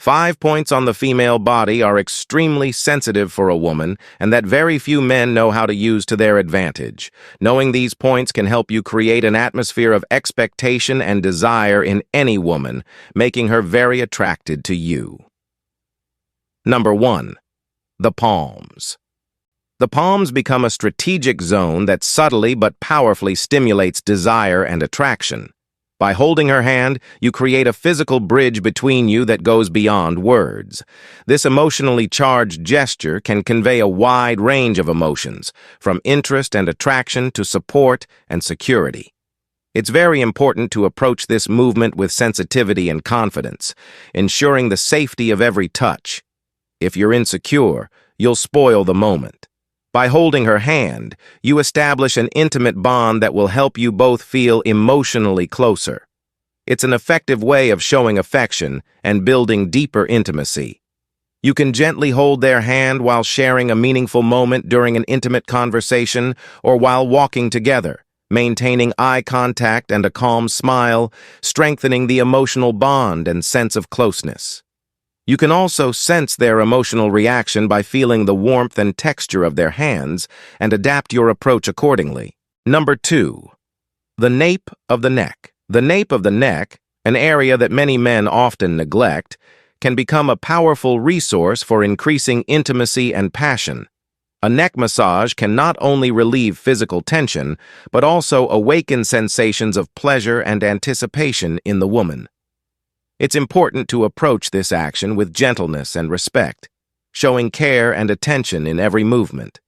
5 points on the female body are extremely sensitive for a woman, and that very few men know how to use to their advantage. Knowing these points can help you create an atmosphere of expectation and desire in any woman, making her very attracted to you. Number 1. The palms. The palms become a strategic zone that subtly but powerfully stimulates desire and attraction. By holding her hand, you create a physical bridge between you that goes beyond words. This emotionally charged gesture can convey a wide range of emotions, from interest and attraction to support and security. It's very important to approach this movement with sensitivity and confidence, ensuring the safety of every touch. If you're insecure, you'll spoil the moment. By holding her hand, you establish an intimate bond that will help you both feel emotionally closer. It's an effective way of showing affection and building deeper intimacy. You can gently hold their hand while sharing a meaningful moment during an intimate conversation or while walking together, maintaining eye contact and a calm smile, strengthening the emotional bond and sense of closeness. You can also sense their emotional reaction by feeling the warmth and texture of their hands and adapt your approach accordingly. Number 2. The nape of the neck. The nape of the neck, an area that many men often neglect, can become a powerful resource for increasing intimacy and passion. A neck massage can not only relieve physical tension, but also awaken sensations of pleasure and anticipation in the woman. It's important to approach this action with gentleness and respect, showing care and attention in every movement.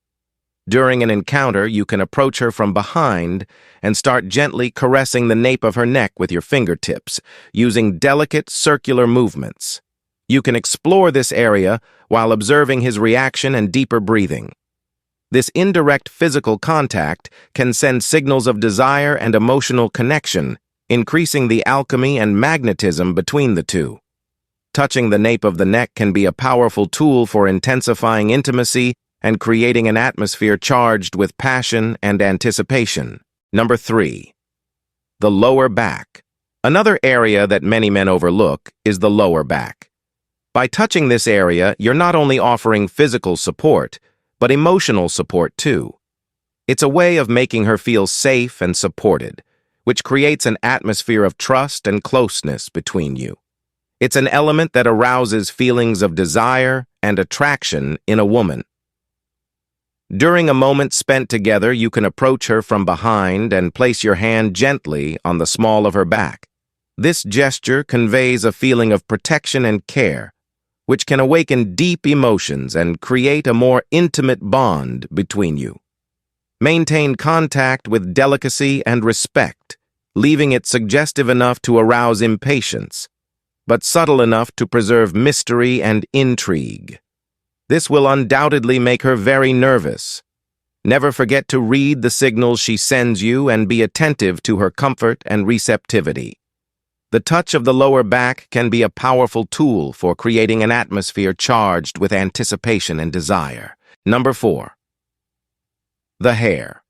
During an encounter, you can approach her from behind and start gently caressing the nape of her neck with your fingertips, using delicate circular movements. You can explore this area while observing his reaction and deeper breathing. This indirect physical contact can send signals of desire and emotional connection, increasing the alchemy and magnetism between the two. Touching the nape of the neck can be a powerful tool for intensifying intimacy and creating an atmosphere charged with passion and anticipation. Number 3. The lower back. Another area that many men overlook is the lower back. By touching this area, you're not only offering physical support, but emotional support too. It's a way of making her feel safe and supported, which creates an atmosphere of trust and closeness between you. It's an element that arouses feelings of desire and attraction in a woman. During a moment spent together, you can approach her from behind and place your hand gently on the small of her back. This gesture conveys a feeling of protection and care, which can awaken deep emotions and create a more intimate bond between you. Maintain contact with delicacy and respect, leaving it suggestive enough to arouse impatience, but subtle enough to preserve mystery and intrigue. This will undoubtedly make her very nervous. Never forget to read the signals she sends you and be attentive to her comfort and receptivity. The touch of the lower back can be a powerful tool for creating an atmosphere charged with anticipation and desire. Number 4. The hair.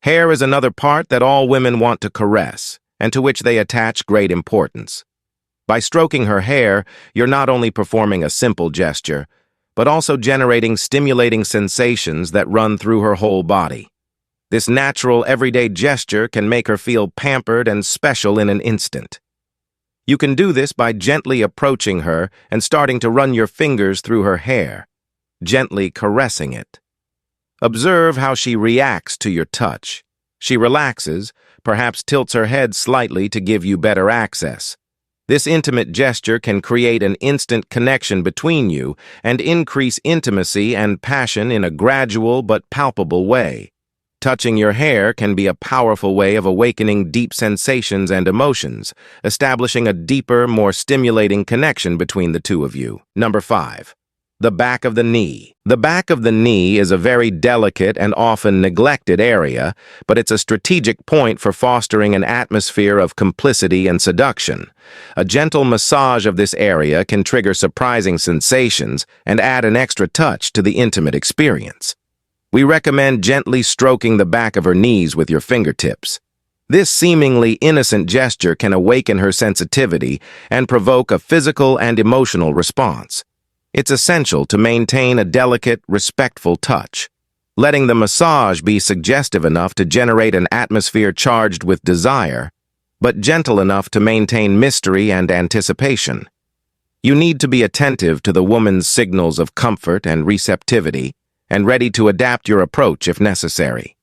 Hair is another part that all women want to caress, and to which they attach great importance. By stroking her hair, you're not only performing a simple gesture, but also generating stimulating sensations that run through her whole body. This natural, everyday gesture can make her feel pampered and special in an instant. You can do this by gently approaching her and starting to run your fingers through her hair, gently caressing it. Observe how she reacts to your touch. She relaxes, perhaps tilts her head slightly to give you better access. This intimate gesture can create an instant connection between you and increase intimacy and passion in a gradual but palpable way. Touching your hair can be a powerful way of awakening deep sensations and emotions, establishing a deeper, more stimulating connection between the two of you. Number 5. The back of the knee. The back of the knee is a very delicate and often neglected area, but it's a strategic point for fostering an atmosphere of complicity and seduction. A gentle massage of this area can trigger surprising sensations and add an extra touch to the intimate experience. We recommend gently stroking the back of her knees with your fingertips. This seemingly innocent gesture can awaken her sensitivity and provoke a physical and emotional response. It's essential to maintain a delicate, respectful touch, letting the massage be suggestive enough to generate an atmosphere charged with desire, but gentle enough to maintain mystery and anticipation. You need to be attentive to the woman's signals of comfort and receptivity, and ready to adapt your approach if necessary.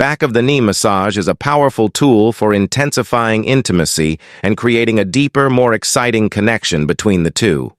Back of the knee massage is a powerful tool for intensifying intimacy and creating a deeper, more exciting connection between the two.